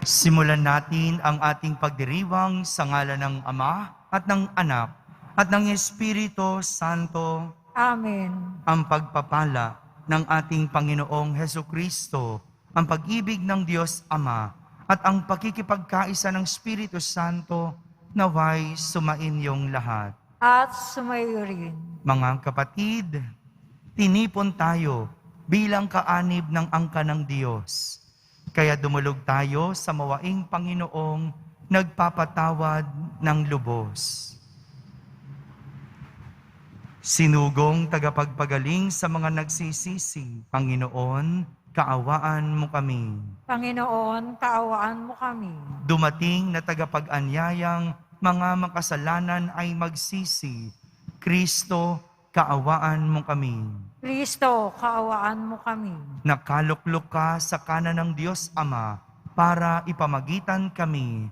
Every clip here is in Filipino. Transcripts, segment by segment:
Simulan natin ang ating pagdiriwang sa ngalan ng Ama at ng Anak at ng Espiritu Santo. Amen. Ang pagpapala ng ating Panginoong Hesukristo, ang pag-ibig ng Diyos Ama at ang pakikipagkaisa ng Espiritu Santo naway sumainyong lahat. At sumayo rin. Mga kapatid, tinipon tayo bilang kaanib ng angka ng Diyos. Kaya dumulog tayo sa mawaing Panginoong nagpapatawad ng lubos. Sinugong tagapagpagaling sa mga nagsisisi, Panginoon, kaawaan mo kami. Panginoon, kaawaan mo kami. Dumating na tagapag-anyayang mga makasalanan ay magsisi. Kristo, kaawaan mo kami. Kristo, kaawaan mo kami. Nakaluklok ka sa kanan ng Diyos Ama para ipamagitan kami.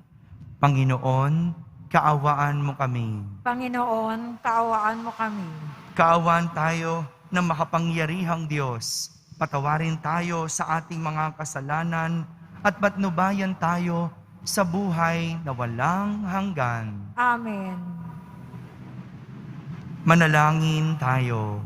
Panginoon, kaawaan mo kami. Panginoon, kaawaan mo kami. Kaawaan tayo ng makapangyarihang Diyos. Patawarin tayo sa ating mga kasalanan at patnubayan tayo sa buhay na walang hanggan. Amen. Manalangin tayo.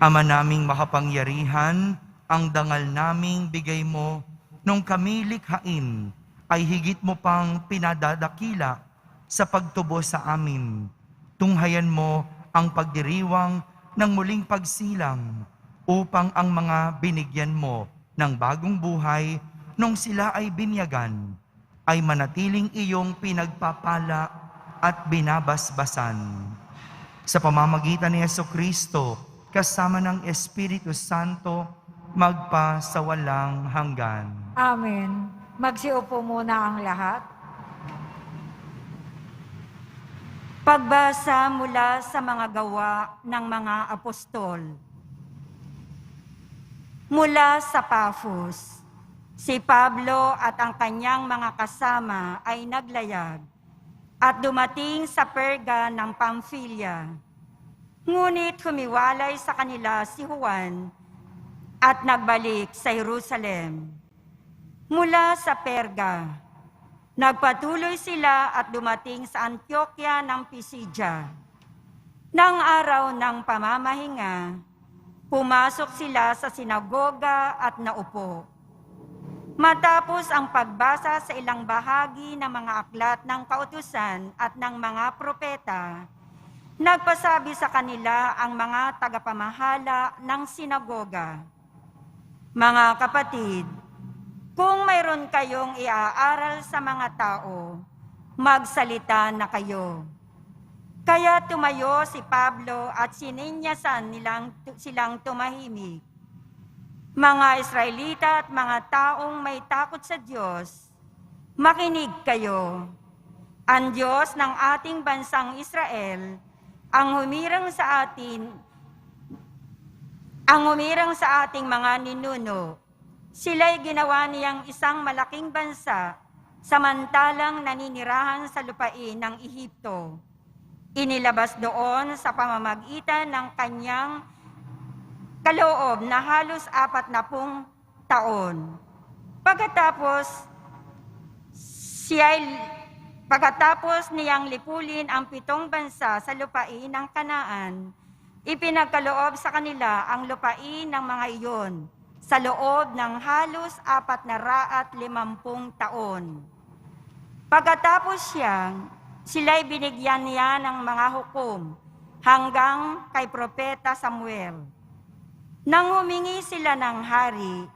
Ama naming makapangyarihan, ang dangal naming bigay mo nung kami likhain ay higit mo pang pinadadakila sa pagtubo sa amin. Tunghayan mo ang pagdiriwang ng muling pagsilang upang ang mga binigyan mo ng bagong buhay nung sila ay binyagan ay manatiling iyong pinagpapala at binabasbasan. Sa pamamagitan ni Jesucristo, kasama ng Espiritu Santo, magpa sa walang hanggan. Amen. Magsiupo muna ang lahat. Pagbasa mula sa mga gawa ng mga apostol. Mula sa Pafos, si Pablo at ang kanyang mga kasama ay naglayag at dumating sa Perga ng Pamphylia. Ngunit humiwalay sa kanila si Juan at nagbalik sa Jerusalem. Mula sa Perga, nagpatuloy sila at dumating sa Antioquia ng Pisidia. Nang araw ng pamamahinga, pumasok sila sa sinagoga at naupo. Matapos ang pagbasa sa ilang bahagi ng mga aklat ng kautusan at ng mga propeta, nagpasabi sa kanila ang mga tagapamahala ng sinagoga. Mga kapatid, kung mayroon kayong iaaral sa mga tao, magsalita na kayo. Kaya tumayo si Pablo at sininyasan silang tumahimik. Mga Israelita at mga taong may takot sa Diyos, makinig kayo. Ang Diyos ng ating bansang Israel ang humirang sa ating mga ninuno. Sila'y ginawa niyang isang malaking bansa samantalang naninirahan sa lupain ng Ehipto. Inilabas doon sa pamamagitan ng kanyang kaloob na halos 40 taon. Pagkatapos niyang lipulin ang 7 bansa sa lupain ng Kanaan, ipinagkaloob sa kanila ang lupain ng mga iyon sa loob ng halos 450 taon. Pagkatapos sila'y binigyan niya ng mga hukom hanggang kay Propeta Samuel. Nang humingi sila ng hari,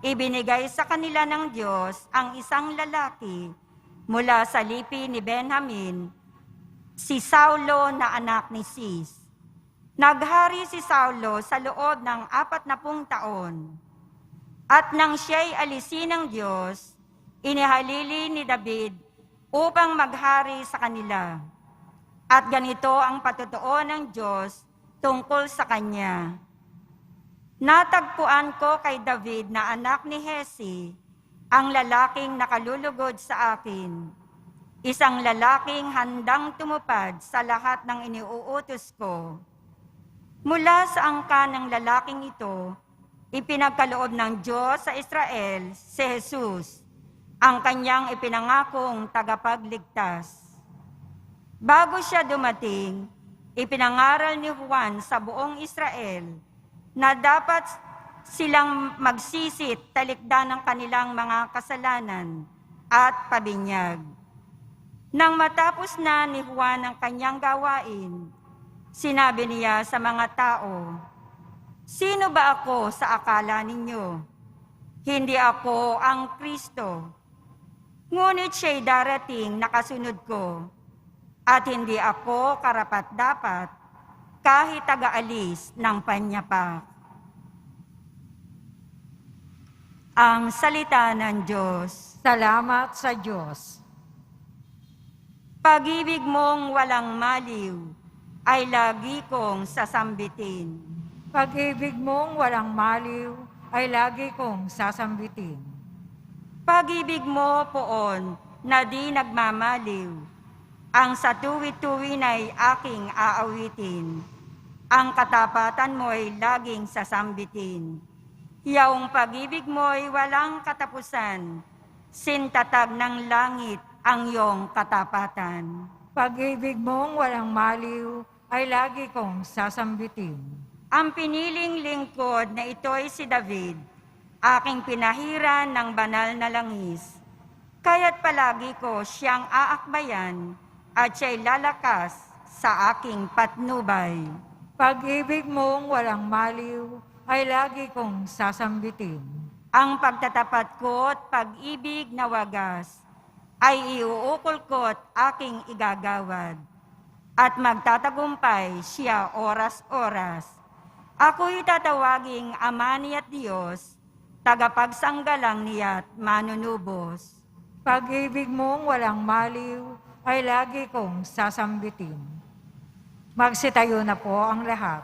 ibinigay sa kanila ng Diyos ang isang lalaki mula sa lipi ni Benjamin, si Saulo na anak ni Cis. Naghari si Saulo sa loob ng 40 taon. At nang siya'y alisin ng Diyos, inihalili ni David upang maghari sa kanila. At ganito ang patotoo ng Diyos tungkol sa kanya. Natagpuan ko kay David na anak ni Hesi, ang lalaking nakalulugod sa akin, isang lalaking handang tumupad sa lahat ng iniuutos ko. Mula sa angka ng lalaking ito, ipinagkaloob ng Diyos sa Israel si Jesus, ang kanyang ipinangakong tagapagligtas. Bago siya dumating, ipinangaral ni Juan sa buong Israel na dapat silang magsisit talikdan ng kanilang mga kasalanan at pabinyag. Nang matapos na ni Juan ang kanyang gawain, sinabi niya sa mga tao, "Sino ba ako sa akala ninyo? Hindi ako ang Kristo. Ngunit siya'y darating na kasunod ko, at hindi ako karapat-dapat kahit taga-alis ng panyapak." Ang salita ng Diyos. Salamat sa Diyos. Pag-ibig mong walang maliw ay lagi kong sasambitin. Pag-ibig mong walang maliw ay lagi kong sasambitin. Pag-ibig mo poon na di nagmamaliw, ang sa tuwi-tuwi na'y aking aawitin. Ang katapatan mo'y laging sasambitin. Yaong pag-ibig mo'y walang katapusan, sintatag ng langit ang iyong katapatan. Pag-ibig mong walang maliw ay lagi kong sasambitin. Ang piniling lingkod na ito'y si David, aking pinahiran ng banal na langis. Kaya't palagi ko siyang aakbayan at siya'y lalakas sa aking patnubay. Pag-ibig mong walang maliw ay lagi kong sasambitin. Ang pagtatapat ko't pag-ibig na wagas ay iuukol ko't aking igagawad. At magtatagumpay siya oras-oras. Ako'y tatawaging Ama niya't Diyos, tagapagsanggalang niya't manunubos. Pag-ibig mong walang maliw ay lagi kong sasambitin. Magsitayo na po ang lahat.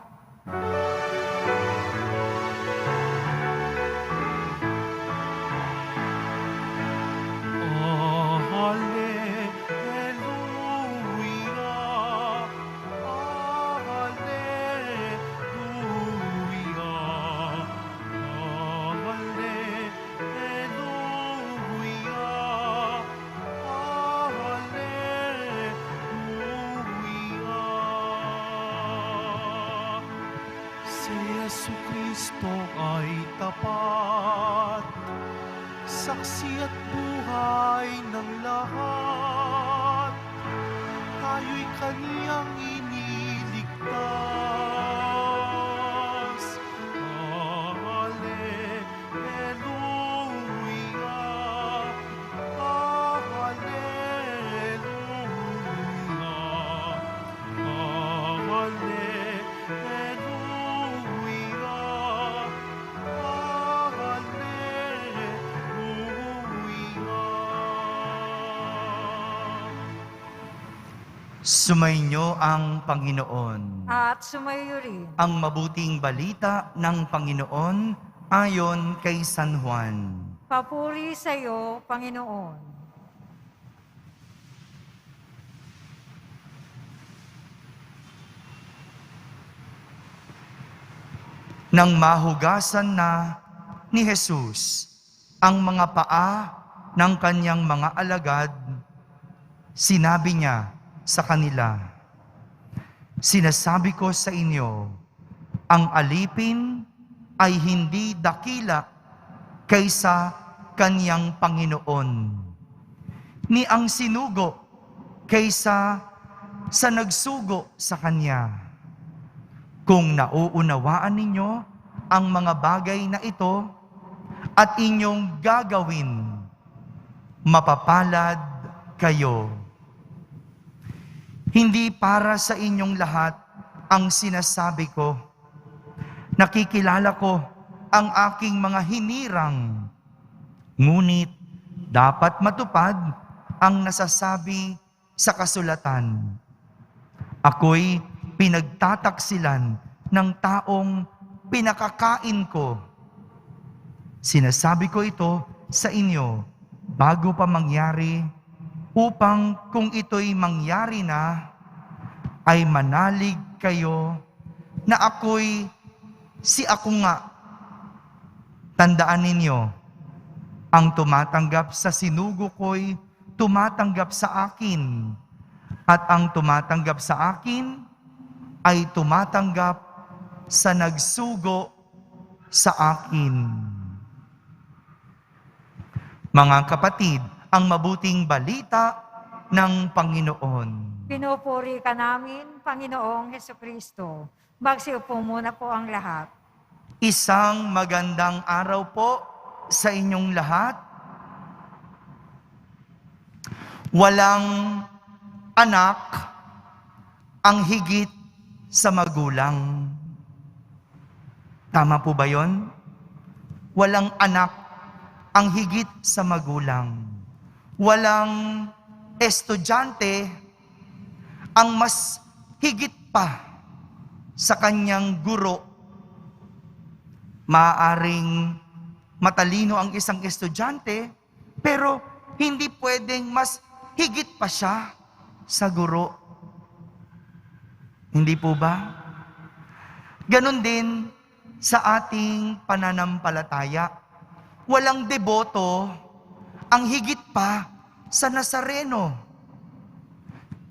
Jesucristo ay tapat, saksi at buhay ng lahat. Tayo'y kaniyang iniligtas. Alleluia, Sumainyo ang Panginoon. At sumayo rin. Ang mabuting balita ng Panginoon ayon kay San Juan. Papuri sa iyo, Panginoon. Nang mahugasan na ni Jesus ang mga paa ng kanyang mga alagad, sinabi niya sa kanila, "Sinasabi ko sa inyo, ang alipin ay hindi dakila kaysa kanyang Panginoon, ni ang sinugo kaysa sa nagsugo sa kanya. Kung nauunawaan ninyo ang mga bagay na ito at inyong gagawin, mapapalad kayo. Hindi para sa inyong lahat ang sinasabi ko. Nakikilala ko ang aking mga hinirang. Ngunit dapat matupad ang nasasabi sa kasulatan. Ako'y pinagtataksilan ng taong pinakakain ko. Sinasabi ko ito sa inyo bago pa mangyari, upang kung ito'y mangyari na, ay manalig kayo na ako'y si ako nga Tandaan ninyo, ang tumatanggap sa sinugo ko'y tumatanggap sa akin, at ang tumatanggap sa akin ay tumatanggap sa nagsugo sa akin. Mga kapatid, ang mabuting balita ng Panginoon. Pinupuri ka namin, Panginoong Hesukristo. Magsiupo muna po ang lahat. Isang magandang araw po sa inyong lahat. Walang anak ang higit sa magulang. Tama po ba yon? Walang anak ang higit sa magulang. Walang estudyante ang mas higit pa sa kanyang guro. Maaaring matalino ang isang estudyante, pero hindi pwedeng mas higit pa siya sa guro. Hindi po ba? Ganon din sa ating pananampalataya. Walang deboto ang higit pa sa Nazareno.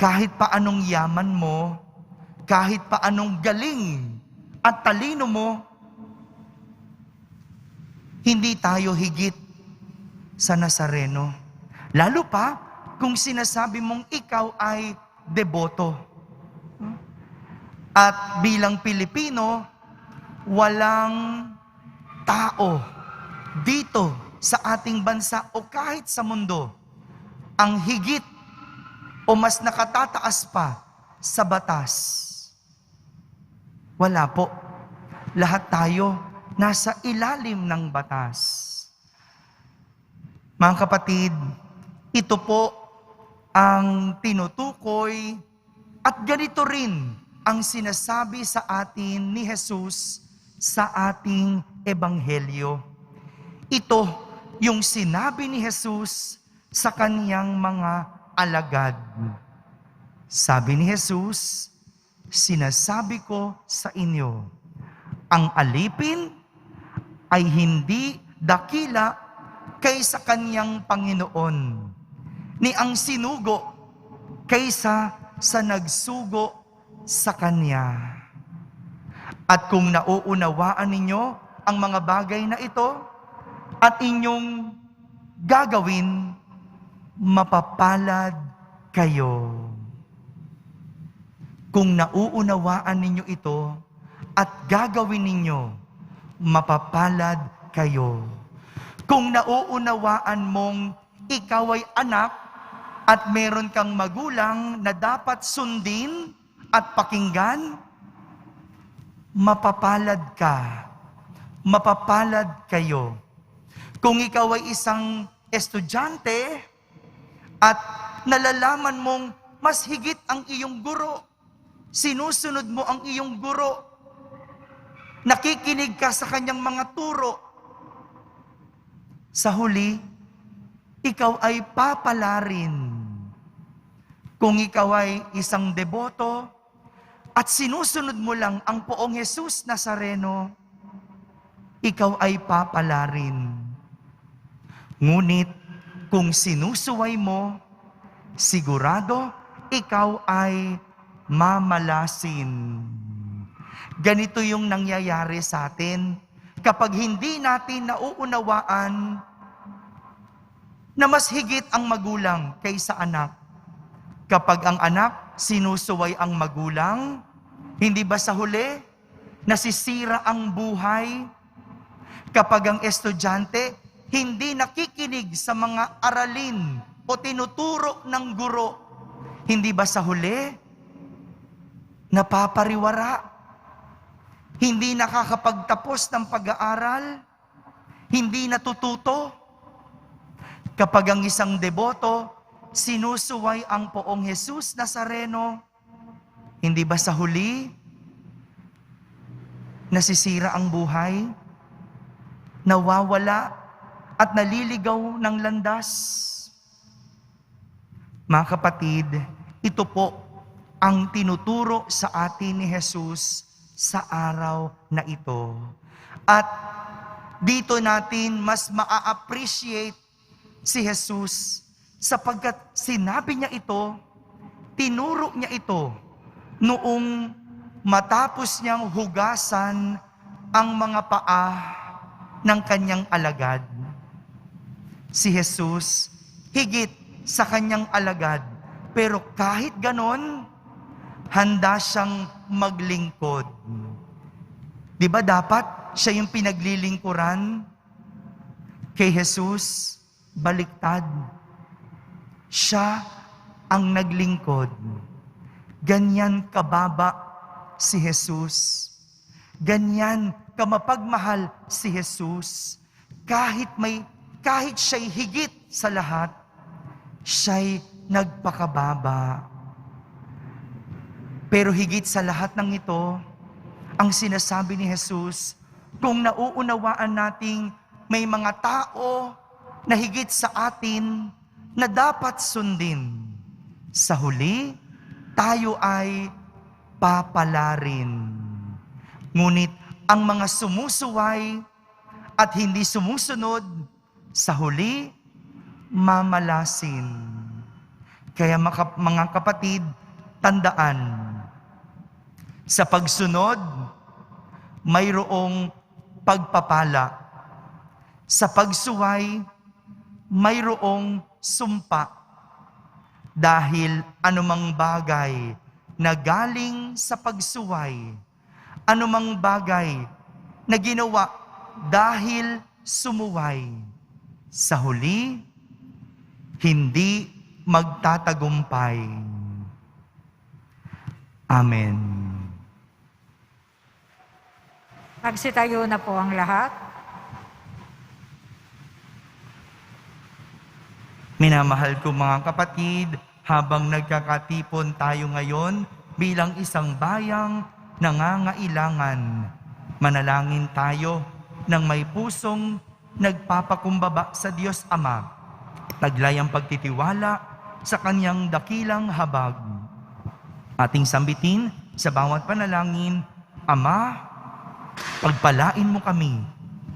Kahit pa anong yaman mo, kahit pa anong galing at talino mo, hindi tayo higit sa Nazareno. Lalo pa kung sinasabi mong ikaw ay deboto. At bilang Pilipino, walang tao dito sa ating bansa o kahit sa mundo ang higit o mas nakatataas pa sa batas. Wala po. Lahat tayo nasa ilalim ng batas. Mga kapatid, ito po ang tinutukoy at ganito rin ang sinasabi sa atin ni Jesus sa ating ebanghelyo. Ito yung sinabi ni Jesus sa kaniyang mga alagad. Sabi ni Jesus, sinasabi ko sa inyo, ang alipin ay hindi dakila kaysa kaniyang Panginoon, ni ang sinugo kaysa sa nagsugo sa kanya. At kung nauunawaan ninyo ang mga bagay na ito at inyong gagawin, mapapalad kayo. Kung nauunawaan ninyo ito at gagawin ninyo, mapapalad kayo. Kung nauunawaan mong ikaw ay anak at meron kang magulang na dapat sundin at pakinggan, mapapalad ka. Mapapalad kayo. Kung ikaw ay isang estudyante at nalalaman mong mas higit ang iyong guro, sinusunod mo ang iyong guro, nakikinig ka sa kanyang mga turo, sa huli, ikaw ay papalarin. Kung ikaw ay isang deboto at sinusunod mo lang ang Poong Jesus Nazareno, ikaw ay papalarin. Ngunit kung sinusuway mo, sigurado ikaw ay mamalasin. Ganito yung nangyayari sa atin kapag hindi natin nauunawaan na mas higit ang magulang kaysa anak. Kapag ang anak sinusuway ang magulang, hindi ba sa huli nasisira ang buhay? Kapag ang estudyante hindi nakikinig sa mga aralin o tinuturo ng guro, hindi ba sa huli napapariwara? Hindi nakakapagtapos ng pag-aaral? Hindi natututo? Kapag ang isang deboto sinusuway ang Poong Jesus Nazareno, hindi ba sa huli nasisira ang buhay? Nawawala at naliligaw ng landas? Mga kapatid, ito po ang tinuturo sa atin ni Jesus sa araw na ito. At dito natin mas maa-appreciate si Jesus sapagkat sinabi niya ito, tinuro niya ito noong matapos niyang hugasan ang mga paa ng kanyang alagad. Si Jesus, higit sa kanyang alagad, pero kahit ganon, handa siyang maglingkod. Di ba dapat siya yung pinaglilingkuran? Kay Jesus, baliktad. Siya ang naglingkod. Ganyan kababa si Jesus. Ganyan kamapagmahal si Jesus. Kahit siya'y higit sa lahat, siya'y nagpakababa. Pero higit sa lahat ng ito, ang sinasabi ni Jesus, kung nauunawaan nating may mga tao na higit sa atin na dapat sundin, sa huli, tayo ay papalarin. Ngunit ang mga sumusuway at hindi sumusunod, sa huli, mamalasin. Kaya mga kapatid, tandaan, sa pagsunod, mayroong pagpapala. Sa pagsuway, mayroong sumpa. Dahil anumang bagay na galing sa pagsuway, anumang bagay na ginawa dahil sumuway, sa huli, hindi magtatagumpay. Amen. Magsitayo na po ang lahat. Minamahal ko mga kapatid, habang nagkakatipon tayo ngayon bilang isang bayang nangangailangan, manalangin tayo ng may pusong nagpapakumbaba sa Diyos Ama, taglay ang pagtitiwala sa Kanyang dakilang habag. Ating sambitin sa bawat panalangin, Ama, pagpalain mo kami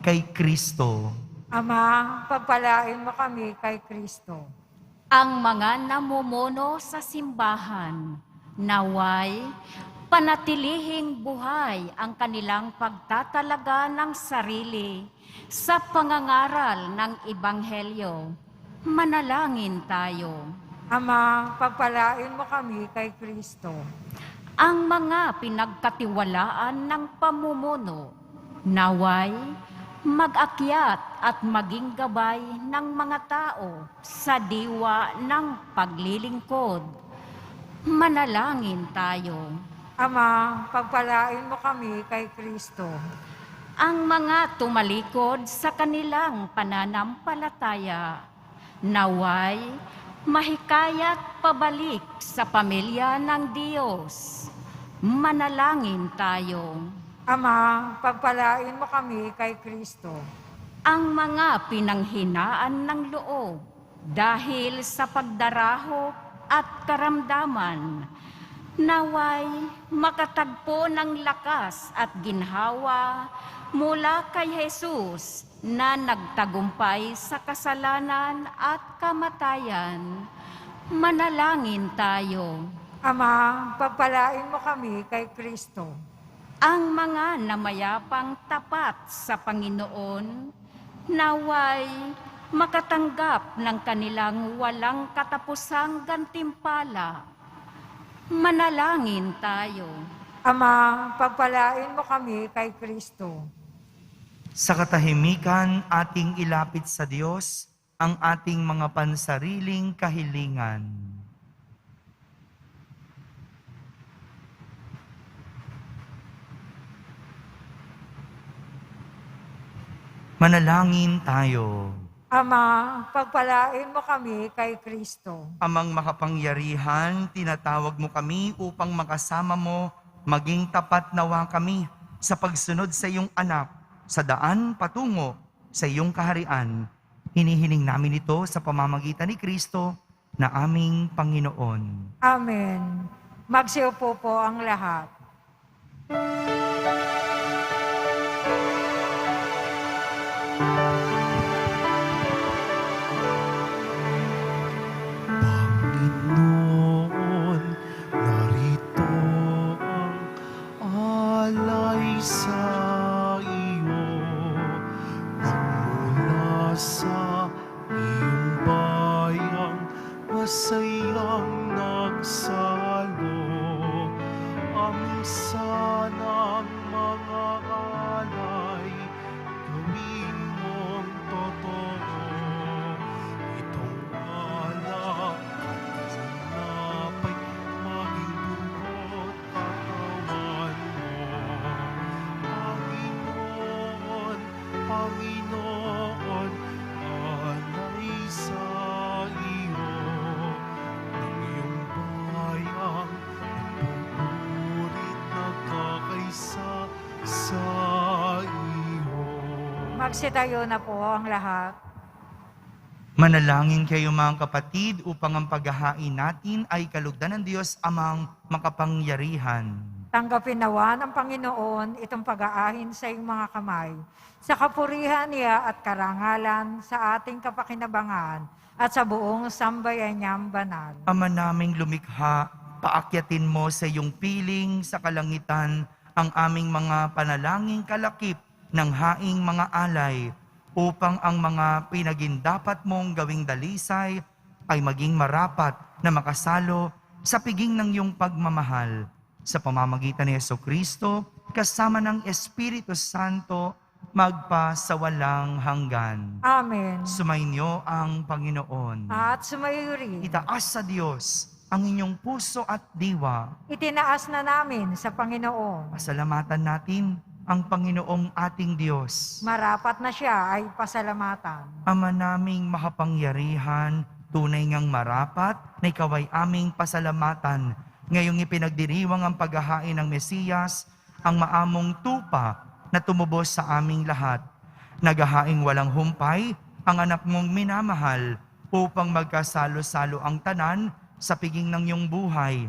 kay Kristo. Ama, pagpalain mo kami kay Kristo. Ang mga namumuno sa simbahan, naway panatilihing buhay ang kanilang pagtatalaga ng sarili sa pangangaral ng Ebanghelyo. Manalangin tayo. Ama, pagpalain mo kami kay Kristo. Ang mga pinagkatiwalaan ng pamumuno, naway mag-akyat at maging gabay ng mga tao sa diwa ng paglilingkod. Manalangin tayo. Ama, pagpalain mo kami kay Kristo. Ang mga tumalikod sa kanilang pananampalataya, naway mahikayat pabalik sa pamilya ng Diyos. Manalangin tayo. Ama, pagpalain mo kami kay Kristo. Ang mga pinanghinaan ng loob dahil sa pagdaraho at karamdaman, naway makatagpo ng lakas at ginhawa mula kay Jesus na nagtagumpay sa kasalanan at kamatayan. Manalangin tayo. Ama, pagpalain mo kami kay Kristo. Ang mga namayapang tapat sa Panginoon, naway makatanggap ng kanilang walang katapusang gantimpala. Manalangin tayo. Ama, pagpalain mo kami kay Kristo. Sa katahimikan, ating ilapit sa Diyos ang ating mga pansariling kahilingan. Manalangin tayo. Ama, pagpalain mo kami kay Kristo. Amang makapangyarihan, tinatawag mo kami upang makasama mo, maging tapat nawa kami sa pagsunod sa iyong anak, sa daan patungo sa iyong kaharian. Hinihiling namin ito sa pamamagitan ni Kristo na aming Panginoon. Amen. Magsiupo po ang lahat. iyong bayang masayang nagsalo, aming sanang mga alay, gawin mong totoo. Itong alak at sinapay, maging dugo't katawan mo. Panginoon, Panginoon, alay sa iyo ng iyong bayang nagpupurit nagkakaisa sa iyo. Magsitayo na po ang lahat. Manalangin kayo mga kapatid upang ang paghahain natin ay kalugdan ng Diyos amang makapangyarihan. Tanggapin nawa ng Panginoon itong pag-aahin sa iyong mga kamay, sa kapurihan niya at karangalan sa ating kapakinabangan at sa buong sambayan niyang banal. Ama naming lumikha, paakyatin mo sa iyong piling sa kalangitan ang aming mga panalangin kalakip ng haing mga alay, upang ang mga pinagindapat mong gawing dalisay ay maging marapat na makasalo sa piging ng iyong pagmamahal. Sa pamamagitan ni Jesucristo, kasama ng Espiritu Santo, magpa sa walang hanggan. Amen. Sumainyo ang Panginoon. At sumayo rin. Itaas sa Diyos ang inyong puso at diwa. Itinaas na namin sa Panginoon. Pasalamatan natin ang Panginoong ating Diyos. Marapat na siya ay pasalamatan. Ama naming makapangyarihan, tunay ngang marapat na ikaw ay aming pasalamatan. Ngayong ipinagdiriwang ang paghahain ng Mesiyas, ang maamong tupa na tumubos sa aming lahat. Naghahaing walang humpay, ang anak mong minamahal, upang magkasalo-salo ang tanan sa piging ng iyong buhay.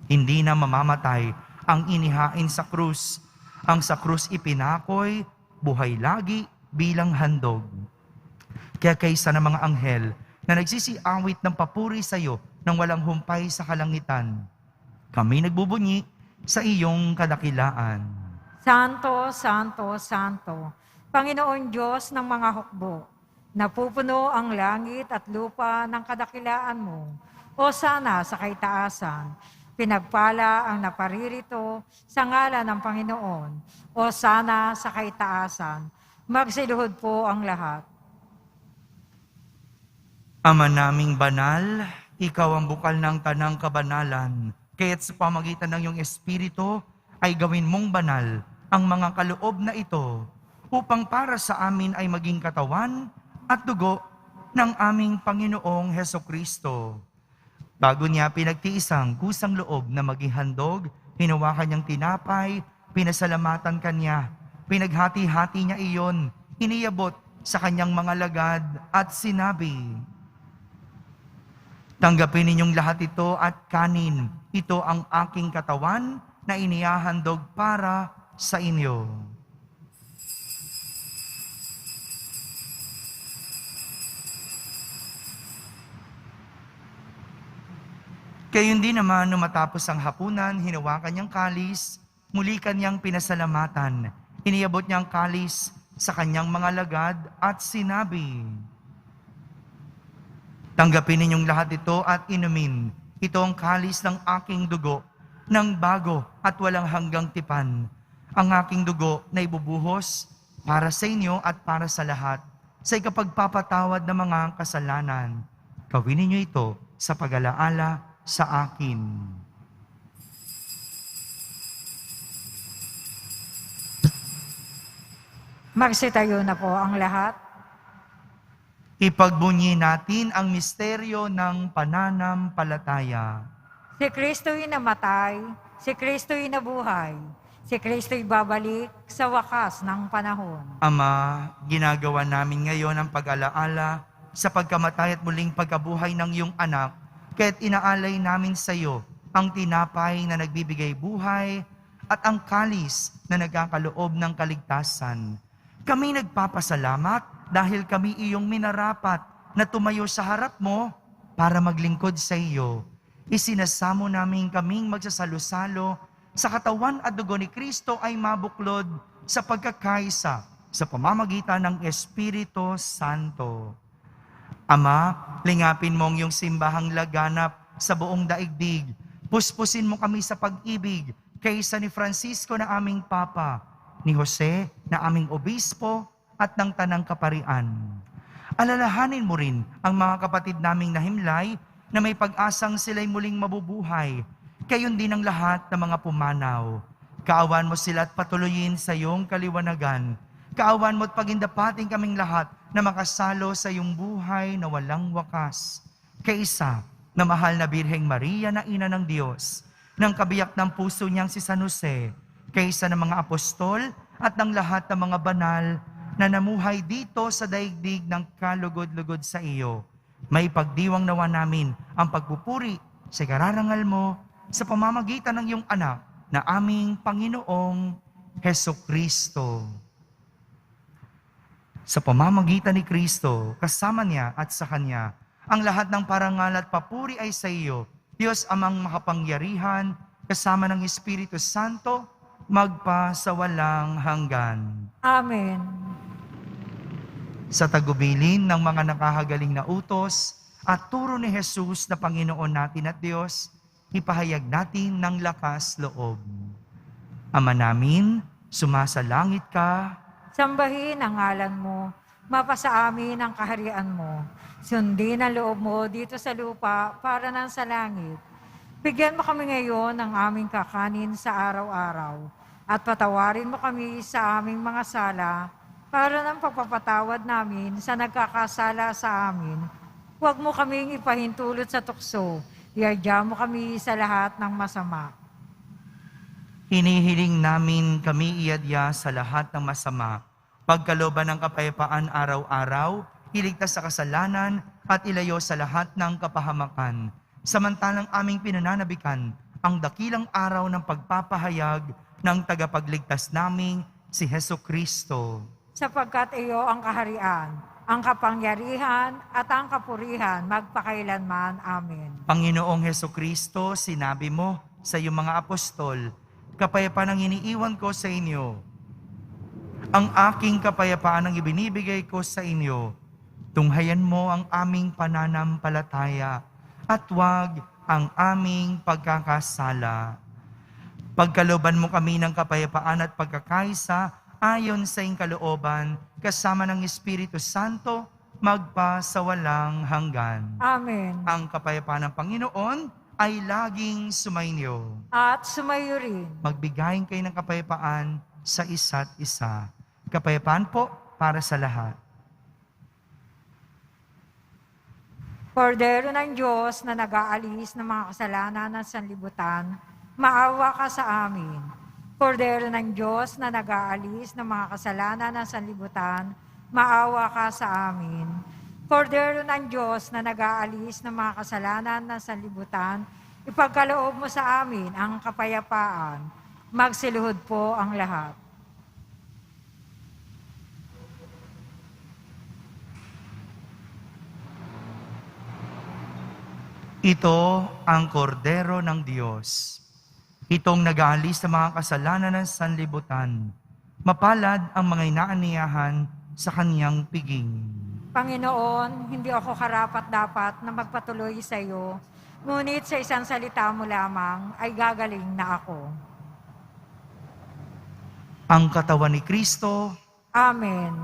Hindi na mamamatay ang inihain sa krus. Ang sa krus ipinakoy, buhay lagi bilang handog. Kaya kaysa ng mga anghel na nagsisiawit ng papuri sa iyo nang walang humpay sa kalangitan, kami nagbubunyi sa iyong kadakilaan. Santo, Santo, Santo, Panginoon Diyos ng mga hukbo, napupuno ang langit at lupa ng kadakilaan mo. O sana sa kaitaasan, pinagpala ang naparirito sa ngalan ng Panginoon. O sana sa kaitaasan, magsiluhod po ang lahat. Ama naming banal, ikaw ang bukal ng tanang kabanalan, kaya't sa pamagitan ng iyong Espiritu ay gawin mong banal ang mga kaloob na ito, upang para sa amin ay maging katawan at dugo ng aming Panginoong Hesukristo. Bago niya pinagtiisang kusang loob na maging handog, hinawakan niyang tinapay, pinasalamatan kanya, pinaghati-hati niya iyon, iniyabot sa kanyang mga lagad at sinabi, "Tanggapin ninyong lahat ito at kanin. Ito ang aking katawan na inihahandog para sa inyo." Gayon din naman, nung matapos ang hapunan, hinawakan niyang kalis, muli kanyang pinasalamatan. Iniabot niyang kalis sa kanyang mga lagad at sinabi, "Tanggapin ninyong lahat ito at inumin. Ito ang kalis ng aking dugo, ng bago at walang hanggang tipan. Ang aking dugo na ibubuhos para sa inyo at para sa lahat, sa ikapagpapatawad ng mga kasalanan. Gawin ninyo ito sa pag-alaala sa akin." Magsitayo na po ang lahat. Ipagbunyi natin ang misteryo ng pananampalataya. Si Kristo'y namatay, si Kristo'y nabuhay, si Kristo'y babalik sa wakas ng panahon. Ama, ginagawa namin ngayon ang pag-alaala sa pagkamatay at muling pagkabuhay ng iyong anak, kaya't inaalay namin sa iyo ang tinapay na nagbibigay buhay at ang kalis na nagkakaloob ng kaligtasan. Kami nagpapasalamat dahil kami iyong minarapat na tumayo sa harap mo para maglingkod sa iyo. Isinasamo namin kaming magsasalo-salo sa katawan at dugo ni Kristo ay mabuklod sa pagkakaisa sa pamamagitan ng Espiritu Santo. Ama, lingapin mo ang iyong simbahang laganap sa buong daigdig. Puspusin mo kami sa pag-ibig kaysa ni Francisco na aming Papa, ni Jose na aming Obispo at ng Tanang Kaparian. Alalahanin mo rin ang mga kapatid naming nahimlay na may pag-asang sila'y muling mabubuhay. Gayon din ang lahat ng mga pumanaw. Kaawan mo sila at patuloyin sa iyong kaliwanagan. Kaawan mo at pagindapating kaming lahat na makasalo sa iyong buhay na walang wakas. Kaisa na mahal na Birheng Maria na Ina ng Diyos, ng kabiyak ng puso niyang si San Jose, kaysa ng mga apostol at ng lahat ng mga banal na namuhay dito sa daigdig ng kalugod-lugod sa iyo. May pagdiwang nawa namin ang pagpupuri sa kararangal mo sa pamamagitan ng iyong anak na aming Panginoong Hesukristo. Sa pamamagitan ni Kristo, kasama niya at sa Kanya, ang lahat ng parangal at papuri ay sa iyo, Diyos amang makapangyarihan, kasama ng Espiritu Santo, magpa sa walang hanggan. Amen. Sa tagubilin ng mga nakahagaling na utos at turo ni Jesus na Panginoon natin at Diyos, ipahayag natin ng lakas loob. Ama namin, sumasalangit ka. Sambahin ang ngalan mo, mapasa amin ang kaharian mo. Sundin ang loob mo dito sa lupa para nang sa langit. Bigyan mo kami ngayon ng aming kakanin sa araw-araw at patawarin mo kami sa aming mga sala para ng pagpapatawad namin sa nagkakasala sa amin. Huwag mo kaming ipahintulot sa tukso, iadya mo kami sa lahat ng masama. Hinihiling namin kami iadya sa lahat ng masama, pagkalooban ng kapayapaan araw-araw, iligtas sa kasalanan at ilayo sa lahat ng kapahamakan. Samantalang aming pinananabikan ang dakilang araw ng pagpapahayag ng tagapagligtas naming si Hesukristo. Sapagkat iyo ang kaharian, ang kapangyarihan at ang kapurihan magpakailanman. Amen. Panginoong Hesukristo, sinabi mo sa iyong mga apostol, kapayapaan ang iniiwan ko sa inyo. Ang aking kapayapaan ang ibinibigay ko sa inyo. Tunghayan mo ang aming pananampalataya at huwag ang aming pagkakasala. Pagkalooban mo kami ng kapayapaan at pagkakaisa ayon sa iyong kalooban, kasama ng Espiritu Santo, magpa sa walang hanggan. Amen. Ang kapayapaan ng Panginoon ay laging sumainyo. At sumayo rin. Magbigayin kayo ng kapayapaan sa isa't isa. Kapayapaan po para sa lahat. Kordero ng Diyos na nag-aalis ng mga kasalanan ng sanlibutan, maawa ka sa amin. Kordero ng Diyos na nag-aalis ng mga kasalanan ng sanlibutan, maawa ka sa amin. Kordero ng Diyos na nag-aalis ng mga kasalanan ng sanlibutan, ipagkaloob mo sa amin ang kapayapaan. Magsiluhod po ang lahat. Ito ang kordero ng Diyos. Itong nag-aalis sa mga kasalanan ng sanlibutan. Mapalad ang mga inaaniyahan sa kaniyang piging. Panginoon, hindi ako karapat-dapat na magpatuloy sa iyo, ngunit sa isang salita mo lamang ay gagaling na ako. Ang katawan ni Kristo. Amen.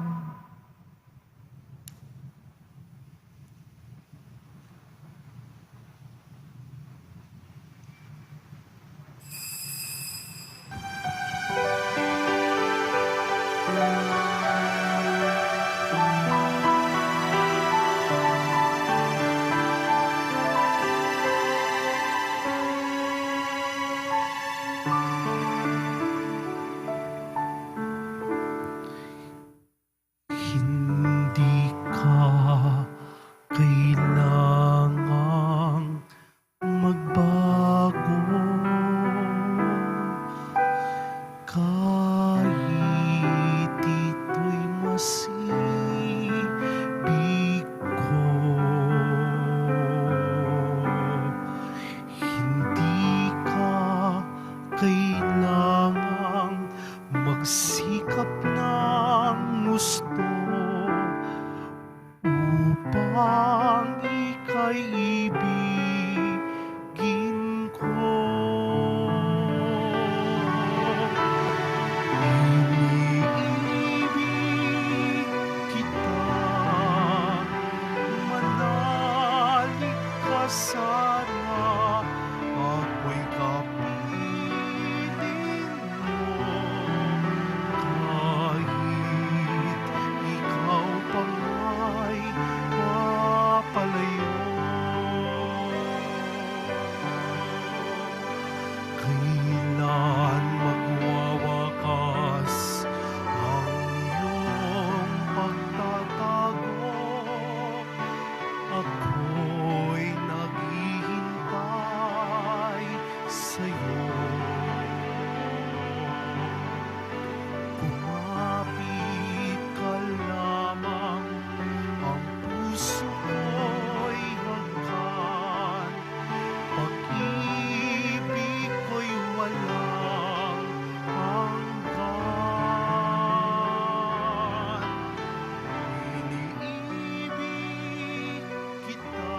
Hindi ka kailangang magbago kahit ito'y masibig ko. Hindi ka kailangang magsikap ng gusto upang sana ako'y kapiling mo. Kahit ikaw pa nga'y mapalayo. Kailan magwawakas ang iyong pagtatago? Ako'y naghihintay sa'yo. Kumapit ka lamang, ang puso ko'y hanggan. Pag-ibig ko'y walang hanggan. Iniibig kita,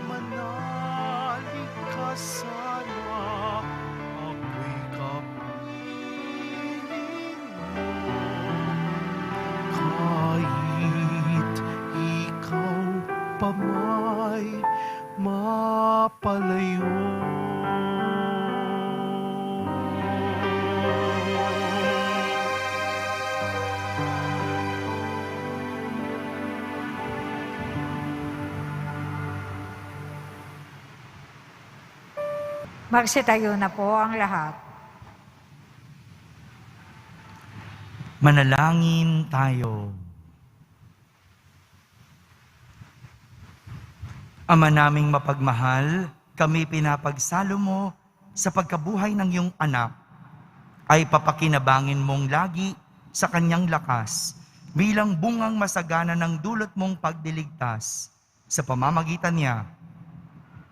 manalig ka sana, ako'y kapiling mo. Kahit ikaw pa may mapalayo. Magsitayo na po ang lahat. Manalangin tayo. Ama naming mapagmahal, kami pinapagsalo mo sa pagkabuhay ng iyong anak, ay papakinabangin mong lagi sa kanyang lakas bilang bungang masagana ng dulot mong pagdiligtas sa pamamagitan niya,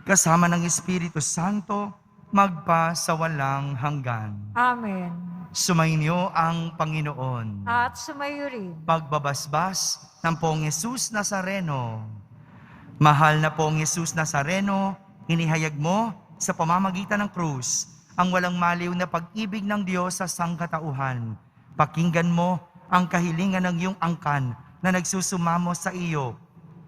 kasama ng Espiritu Santo, magpa sa walang hanggan. Amen. Sumainyo ang Panginoon. At sumayo rin. Pagbabasbas ng Poong Yesus Nazareno. Mahal na Poong Yesus Nazareno, inihayag mo sa pamamagitan ng krus ang walang maliw na pag-ibig ng Diyos sa sangkatauhan. Pakinggan mo ang kahilingan ng iyong angkan na nagsusumamo sa iyo.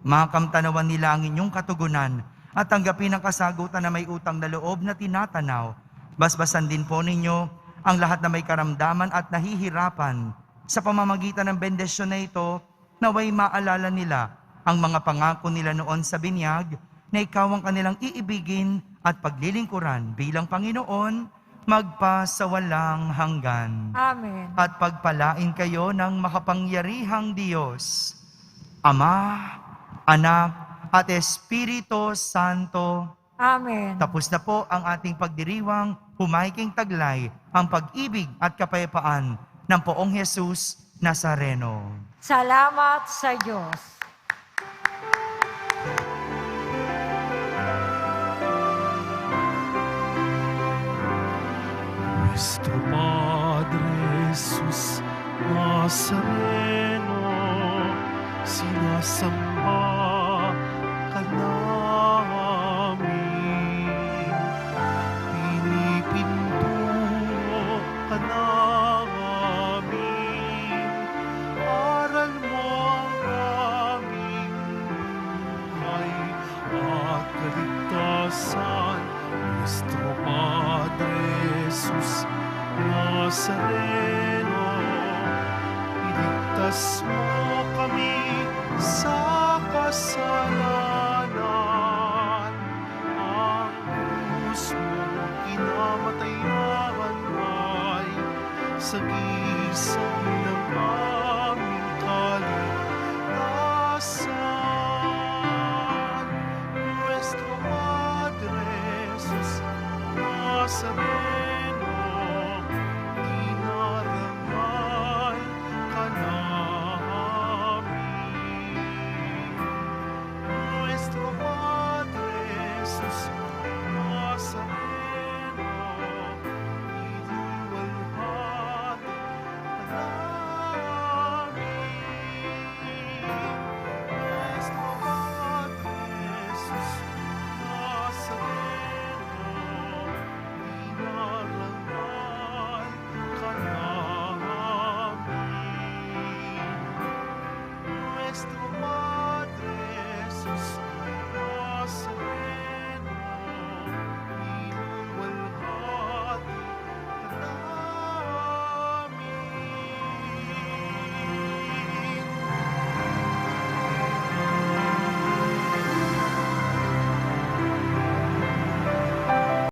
Makamtanawan nila ang inyong katugunan at tanggapin ang kasagutan na may utang na loob na tinatanaw. Basbasan din po ninyo ang lahat na may karamdaman at nahihirapan. Sa pamamagitan ng bendisyon na ito, naway maalala nila ang mga pangako nila noon sa binyag na ikaw ang kanilang iibigin at paglilingkuran bilang Panginoon, magpa sa walang hanggan. Amen. At pagpalain kayo ng makapangyarihang Diyos, Ama, Anak, at Espiritu Santo. Amen. Tapos na po ang ating pagdiriwang, humaiking taglay ang pag-ibig at kapayapaan ng Poong Jesus Nazareno. Salamat sa Diyos. Nuestro Padre Jesus Nazareno, sinasamba ka namin, pinipinto ka namin, aral mo ang aming buhay at kaligtasan. Nuestro Padre Jesus Nazareno, iligtas mo kami sa